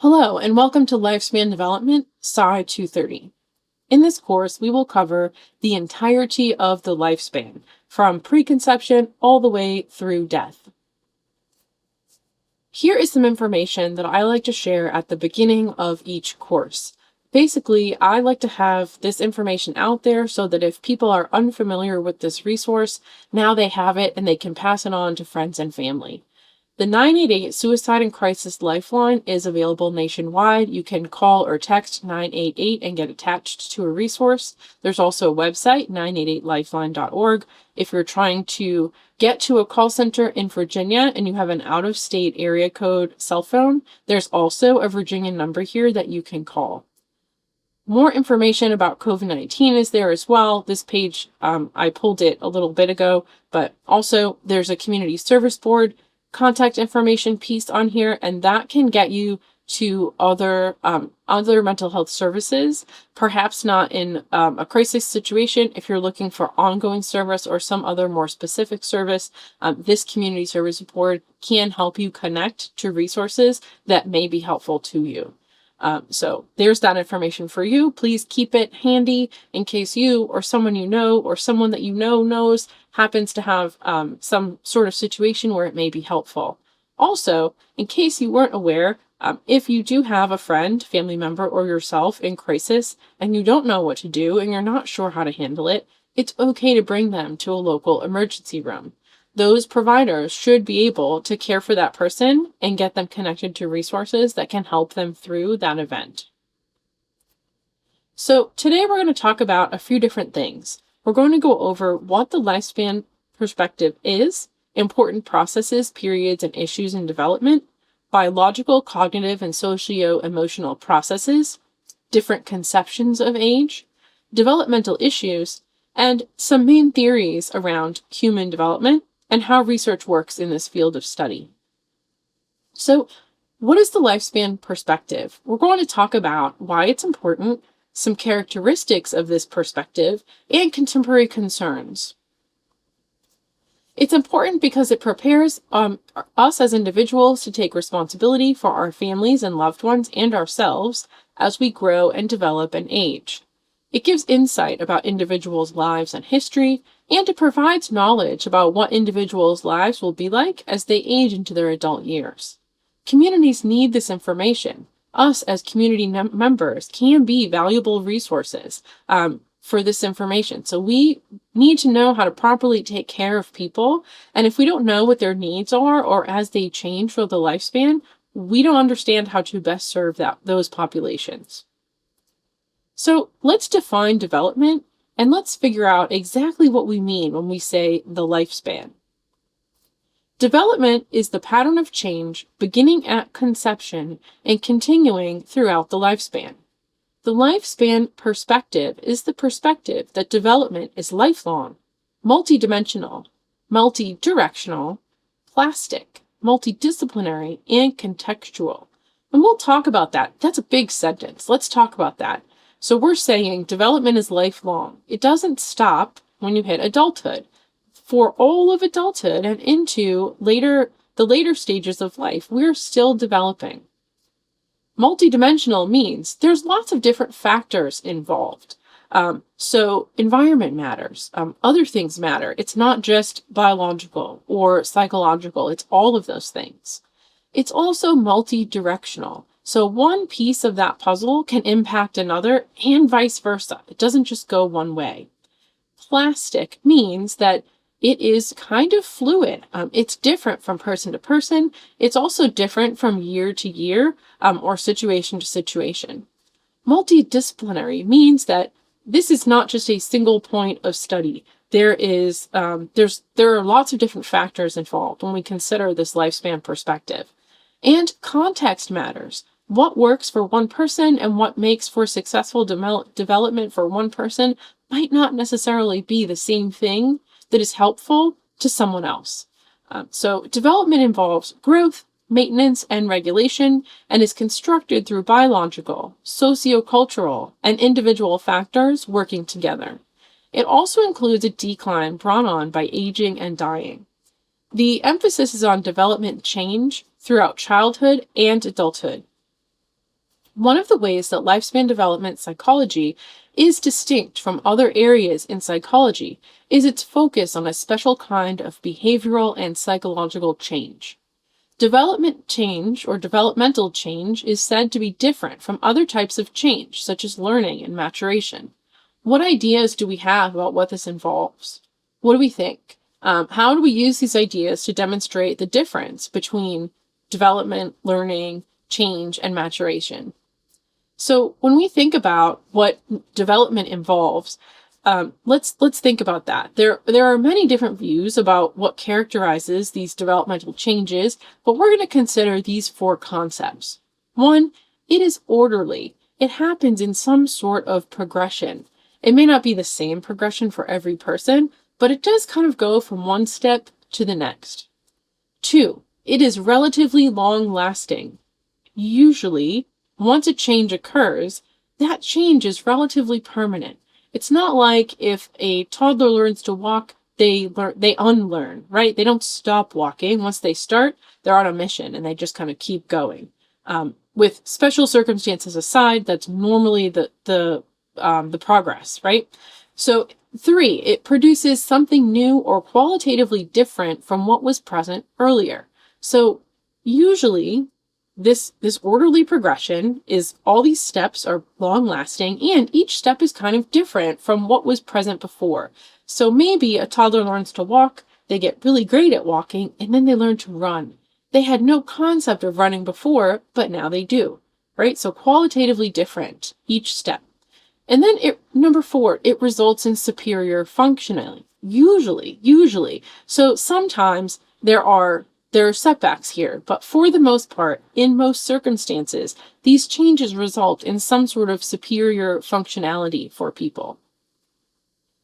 Hello, and welcome to Lifespan Development, PSY230. In this course, we will cover the entirety of the lifespan, from preconception all the way through death. Here is some information that I like to share at the beginning of each course. Basically, I like to have this information out there so that if people are unfamiliar with this resource, now they have it and they can pass it on to friends and family. The 988 Suicide and Crisis Lifeline is available nationwide. You can call or text 988 and get attached to a resource. There's also a website, 988lifeline.org. If you're trying to get to a call center in Virginia and you have an out-of-state area code cell phone, there's also a Virginia number here that you can call. More information about COVID-19 is there as well. This page, I pulled it a little bit ago, but also there's a community service board contact information piece on here, and that can get you to other mental health services, perhaps not in a crisis situation. If you're looking for ongoing service or some other more specific service, this community service board can help you connect to resources that may be helpful to you. So there's that information for you. Please keep it handy in case you or someone you know or someone that you know knows happens to have some sort of situation where it may be helpful. Also, in case you weren't aware, if you do have a friend, family member, or yourself in crisis and you don't know what to do and you're not sure how to handle it, it's okay to bring them to a local emergency room. Those providers should be able to care for that person and get them connected to resources that can help them through that event. So today we're going to talk about a few different things. We're going to go over what the lifespan perspective is, important processes, periods, and issues in development, biological, cognitive, and socio-emotional processes, different conceptions of age, developmental issues, and some main theories around human development and how research works in this field of study. So, what is the lifespan perspective? We're going to talk about why it's important, some characteristics of this perspective, and contemporary concerns. It's important because it prepares us as individuals to take responsibility for our families and loved ones and ourselves as we grow and develop and age. It gives insight about individuals' lives and history, and it provides knowledge about what individuals' lives will be like as they age into their adult years. Communities need this information. Us as community members can be valuable resources for this information. So we need to know how to properly take care of people. And if we don't know what their needs are or as they change for the lifespan, we don't understand how to best serve those populations. So let's define development and let's figure out exactly what we mean when we say the lifespan. Development is the pattern of change beginning at conception and continuing throughout the lifespan. The lifespan perspective is the perspective that development is lifelong, multidimensional, multidirectional, plastic, multidisciplinary, and contextual. And we'll talk about that. That's a big sentence. Let's talk about that. So we're saying development is lifelong. It doesn't stop when you hit adulthood. For all of adulthood and into the later stages of life, we're still developing. Multidimensional means there's lots of different factors involved. So environment matters. Other things matter. It's not just biological or psychological. It's all of those things. It's also multi-directional. So one piece of that puzzle can impact another and vice versa. It doesn't just go one way. Plastic means that it is kind of fluid. It's different from person to person. It's also different from year to year or situation to situation. Multidisciplinary means that this is not just a single point of study. There are lots of different factors involved when we consider this lifespan perspective. And context matters. What works for one person and what makes for successful development for one person might not necessarily be the same thing that is helpful to someone else. So development involves growth, maintenance, and regulation, and is constructed through biological, sociocultural, and individual factors working together. It also includes a decline brought on by aging and dying. The emphasis is on development change throughout childhood and adulthood. One of the ways that lifespan development psychology is distinct from other areas in psychology is its focus on a special kind of behavioral and psychological change. Development change or developmental change is said to be different from other types of change, such as learning and maturation. What ideas do we have about what this involves? What do we think? How do we use these ideas to demonstrate the difference between development, learning, change, and maturation? So when we think about what development involves, let's think about that. There are many different views about what characterizes these developmental changes, but we're going to consider these four concepts. One, it is orderly. It happens in some sort of progression. It may not be the same progression for every person, but it does kind of go from one step to the next. Two, it is relatively long-lasting. Usually, once a change occurs, that change is relatively permanent. It's not like if a toddler learns to walk, they unlearn, right? They don't stop walking. Once they start, they're on a mission and they just kind of keep going. With special circumstances aside, that's normally the progress, right? So 3, it produces something new or qualitatively different from what was present earlier. So usually, this orderly progression is all these steps are long lasting and each step is kind of different from what was present before. So maybe a toddler learns to walk, they get really great at walking, and then they learn to run. They had no concept of running before, but now they do, right? So qualitatively different each step. And then number 4, it results in superior functioning. Usually. So sometimes there are setbacks here, but for the most part, in most circumstances, these changes result in some sort of superior functionality for people.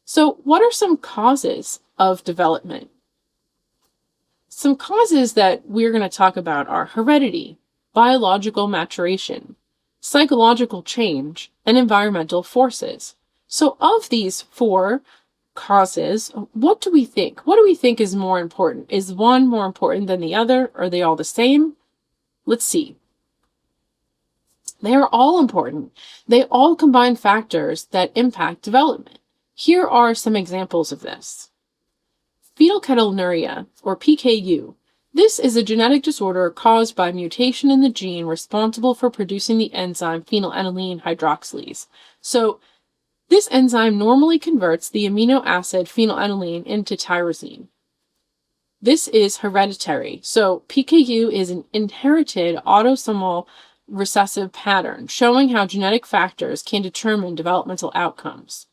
So what are some causes of development? Some causes that we're going to talk about are heredity, biological maturation, psychological change, and environmental forces. So of these 4 causes, what do we think? What do we think is more important? Is one more important than the other? Are they all the same? Let's see. They are all important. They all combine factors that impact development. Here are some examples of this. Phenylketonuria, or PKU. This is a genetic disorder caused by mutation in the gene responsible for producing the enzyme phenylalanine hydroxylase. So this enzyme normally converts the amino acid phenylalanine into tyrosine. This is hereditary. So PKU is an inherited autosomal recessive pattern, showing how genetic factors can determine developmental outcomes.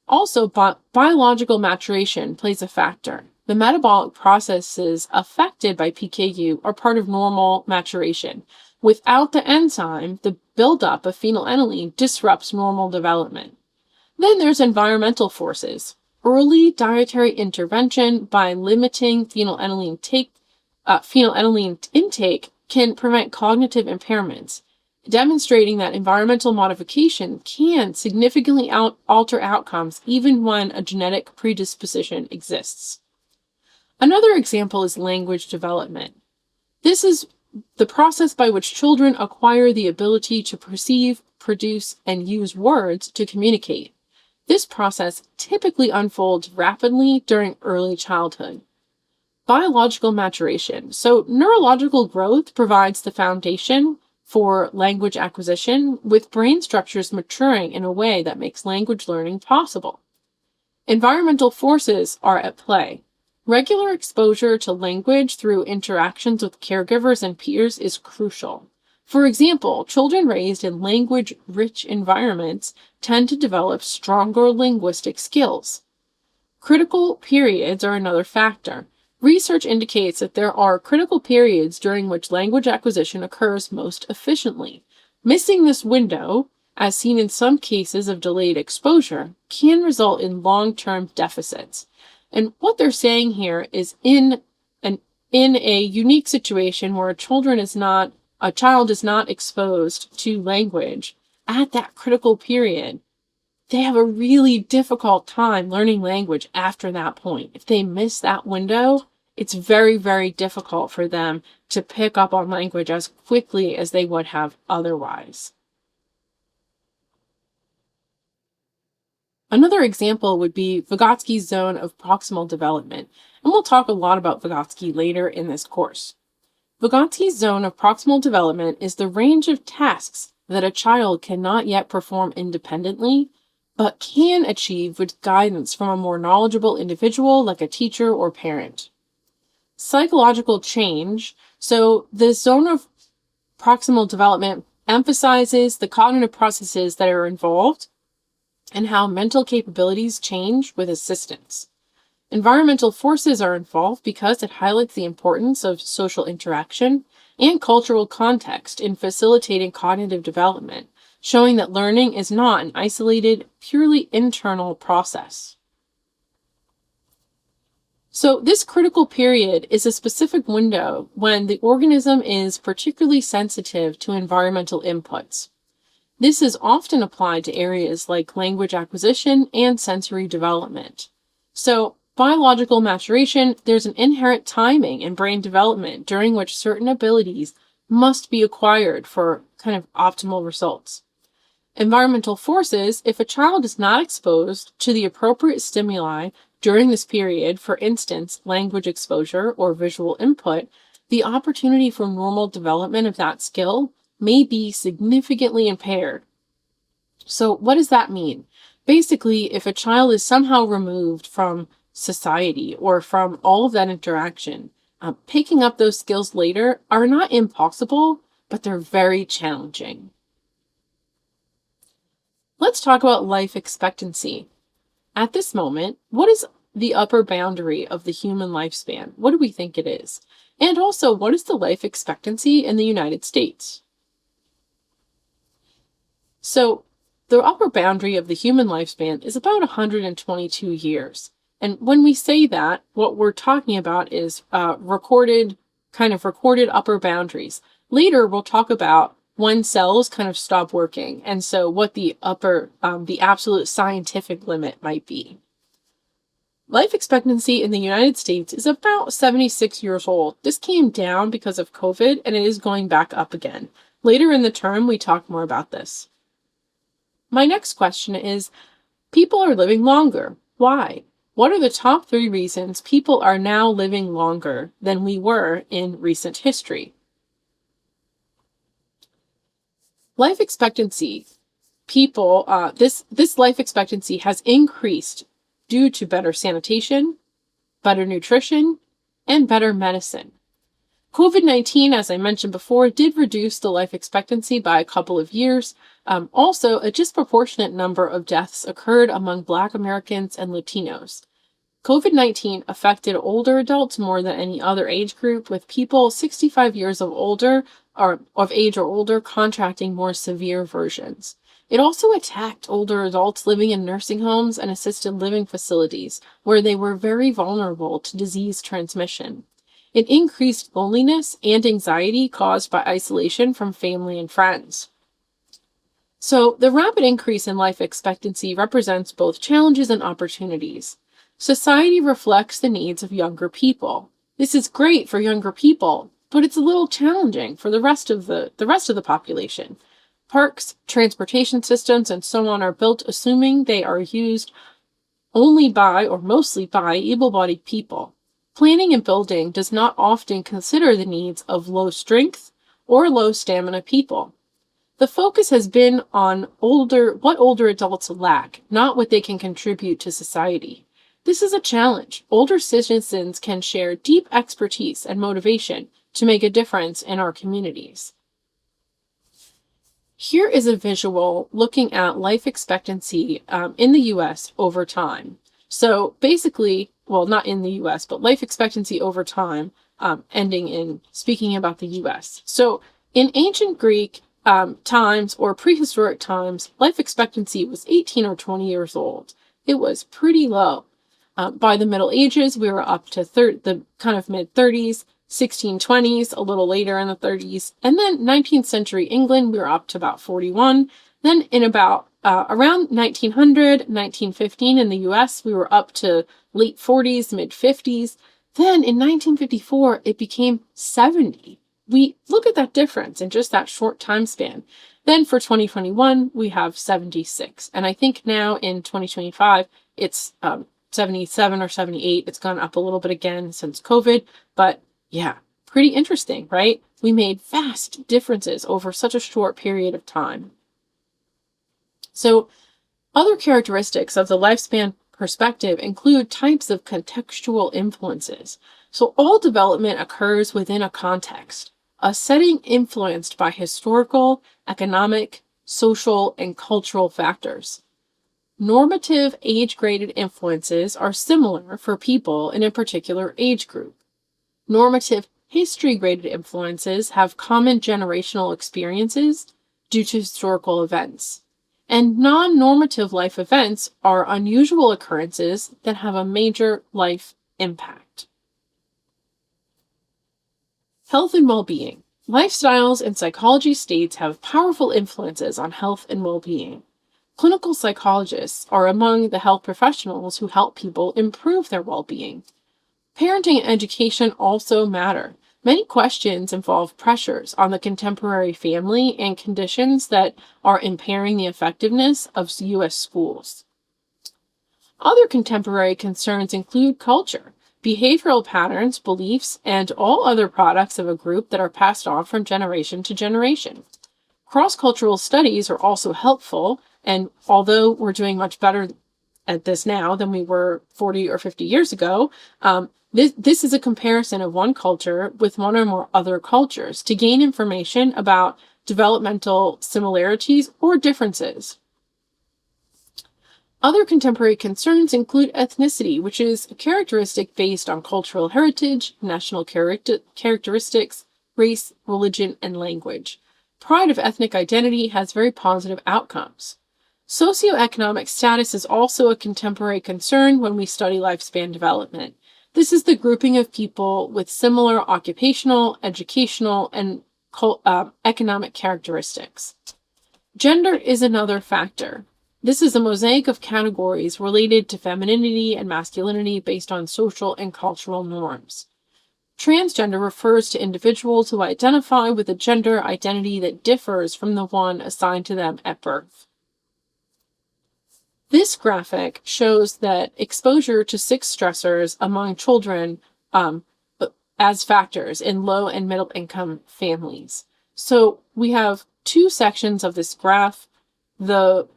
Also, biological maturation plays a factor. The metabolic processes affected by PKU are part of normal maturation. Without the enzyme, the buildup of phenylalanine disrupts normal development. Then there's environmental forces. Early dietary intervention by limiting phenylalanine intake can prevent cognitive impairments, demonstrating that environmental modification can significantly alter outcomes even when a genetic predisposition exists. Another example is language development. This is the process by which children acquire the ability to perceive, produce, and use words to communicate. This process typically unfolds rapidly during early childhood. Biological maturation. So neurological growth provides the foundation for language acquisition, with brain structures maturing in a way that makes language learning possible. Environmental forces are at play. Regular exposure to language through interactions with caregivers and peers is crucial. For example, children raised in language-rich environments tend to develop stronger linguistic skills. Critical periods are another factor. Research indicates that there are critical periods during which language acquisition occurs most efficiently. Missing this window, as seen in some cases of delayed exposure, can result in long-term deficits. And what they're saying here is in a unique situation where a child is not exposed to language at that critical period, they have a really difficult time learning language after that point. If they miss that window, it's very, very difficult for them to pick up on language as quickly as they would have otherwise. Another example would be Vygotsky's zone of proximal development, and we'll talk a lot about Vygotsky later in this course. Vygotsky's zone of proximal development is the range of tasks that a child cannot yet perform independently, but can achieve with guidance from a more knowledgeable individual like a teacher or parent. Psychological change. So the zone of proximal development emphasizes the cognitive processes that are involved and how mental capabilities change with assistance. Environmental forces are involved because it highlights the importance of social interaction and cultural context in facilitating cognitive development, showing that learning is not an isolated, purely internal process. So this critical period is a specific window when the organism is particularly sensitive to environmental inputs. This is often applied to areas like language acquisition and sensory development. So, biological maturation, there's an inherent timing in brain development during which certain abilities must be acquired for kind of optimal results. Environmental forces, if a child is not exposed to the appropriate stimuli during this period, for instance, language exposure or visual input, the opportunity for normal development of that skill may be significantly impaired. So what does that mean? Basically, if a child is somehow removed from society or from all of that interaction, picking up those skills later are not impossible, but they're very challenging. Let's talk about life expectancy. At this moment, what is the upper boundary of the human lifespan? What do we think it is? And also, what is the life expectancy in the United States? So, the upper boundary of the human lifespan is about 122 years. And when we say that, what we're talking about is recorded upper boundaries. Later, we'll talk about when cells kind of stop working, and so what the absolute scientific limit might be. Life expectancy in the United States is about 76 years old. This came down because of COVID, and it is going back up again. Later in the term, we talk more about this. My next question is, people are living longer. Why? What are the top 3 reasons people are now living longer than we were in recent history? Life expectancy. This life expectancy has increased due to better sanitation, better nutrition, and better medicine. COVID-19, as I mentioned before, did reduce the life expectancy by a couple of years. Also, a disproportionate number of deaths occurred among Black Americans and Latinos. COVID-19 affected older adults more than any other age group, with people 65 years of age or older contracting more severe versions. It also attacked older adults living in nursing homes and assisted living facilities, where they were very vulnerable to disease transmission. It increased loneliness and anxiety caused by isolation from family and friends. So, the rapid increase in life expectancy represents both challenges and opportunities. Society reflects the needs of younger people. This is great for younger people, but it's a little challenging for the rest of the population. Parks, transportation systems, and so on are built assuming they are used only by or mostly by able-bodied people. Planning and building does not often consider the needs of low strength or low stamina people. The focus has been on what older adults lack, not what they can contribute to society. This is a challenge. Older citizens can share deep expertise and motivation to make a difference in our communities. Here is a visual looking at life expectancy in the U.S. over time. So basically, well, not in the U.S., but life expectancy over time, ending in speaking about the U.S. So in ancient Greek times or prehistoric times, life expectancy was 18 or 20 years old. It was pretty low. By the Middle Ages, we were up to the kind of mid-30s, 1620s, a little later in the 30s, and then 19th century England, we were up to about 41. Then in about around 1900, 1915 in the US, we were up to late 40s, mid 50s. Then in 1954, it became 70. we look at that difference in just that short time span. Then for 2021, we have 76. And I think now in 2025, it's 77 or 78. It's gone up a little bit again since COVID. But yeah, pretty interesting, right? We made vast differences over such a short period of time. So other characteristics of the lifespan perspective include types of contextual influences. So all development occurs within a context, a setting influenced by historical, economic, social, and cultural factors. Normative age-graded influences are similar for people in a particular age group. Normative history-graded influences have common generational experiences due to historical events. And non-normative life events are unusual occurrences that have a major life impact. Health and well-being. Lifestyles and psychology states have powerful influences on health and well-being. Clinical psychologists are among the health professionals who help people improve their well-being. Parenting and education also matter. Many questions involve pressures on the contemporary family and conditions that are impairing the effectiveness of U.S. schools. Other contemporary concerns include culture, behavioral patterns, beliefs, and all other products of a group that are passed on from generation to generation. Cross-cultural studies are also helpful, and although we're doing much better at this now than we were 40 or 50 years ago, this is a comparison of one culture with one or more other cultures to gain information about developmental similarities or differences. Other contemporary concerns include ethnicity, which is a characteristic based on cultural heritage, national characteristics, race, religion, and language. Pride of ethnic identity has very positive outcomes. Socioeconomic status is also a contemporary concern when we study lifespan development. This is the grouping of people with similar occupational, educational, and economic characteristics. Gender is another factor. This is a mosaic of categories related to femininity and masculinity based on social and cultural norms. Transgender refers to individuals who identify with a gender identity that differs from the one assigned to them at birth. This graphic shows that exposure to 6 stressors among children as factors in low and middle income families. So we have 2 sections of this graph. The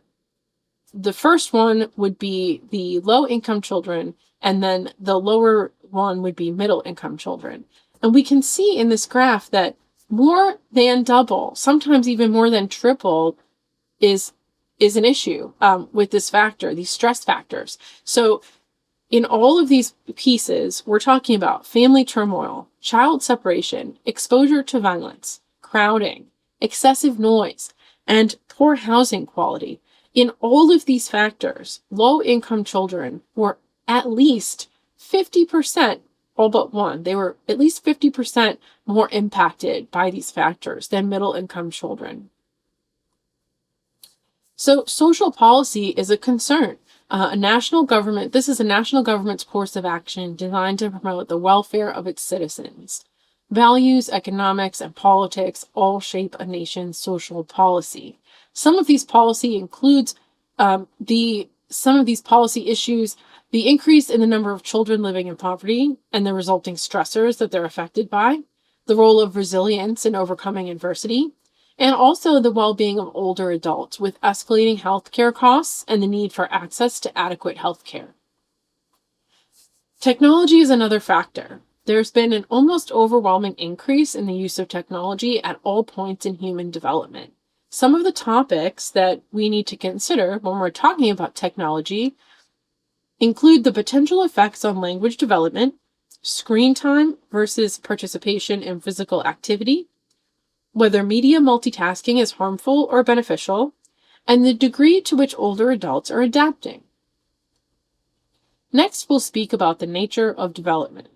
first one would be the low income children, and then the lower one would be middle income children. And we can see in this graph that more than double, sometimes even more than triple, is an issue with this factor, these stress factors. So in all of these pieces, we're talking about family turmoil, child separation, exposure to violence, crowding, excessive noise, and poor housing quality. In all of these factors, low-income children were at least 50%, all but one, they were at least 50% more impacted by these factors than middle-income children. So social policy is a concern. This is a national government's course of action designed to promote the welfare of its citizens. Values, economics, and politics all shape a nation's social policy. Some of these policy includes some of these policy issues, the increase in the number of children living in poverty and the resulting stressors that they're affected by, the role of resilience in overcoming adversity, and also the well-being of older adults with escalating healthcare costs and the need for access to adequate healthcare. Technology is another factor. There's been an almost overwhelming increase in the use of technology at all points in human development. Some of the topics that we need to consider when we're talking about technology include the potential effects on language development, screen time versus participation in physical activity, whether media multitasking is harmful or beneficial, and the degree to which older adults are adapting. Next, we'll speak about the nature of development.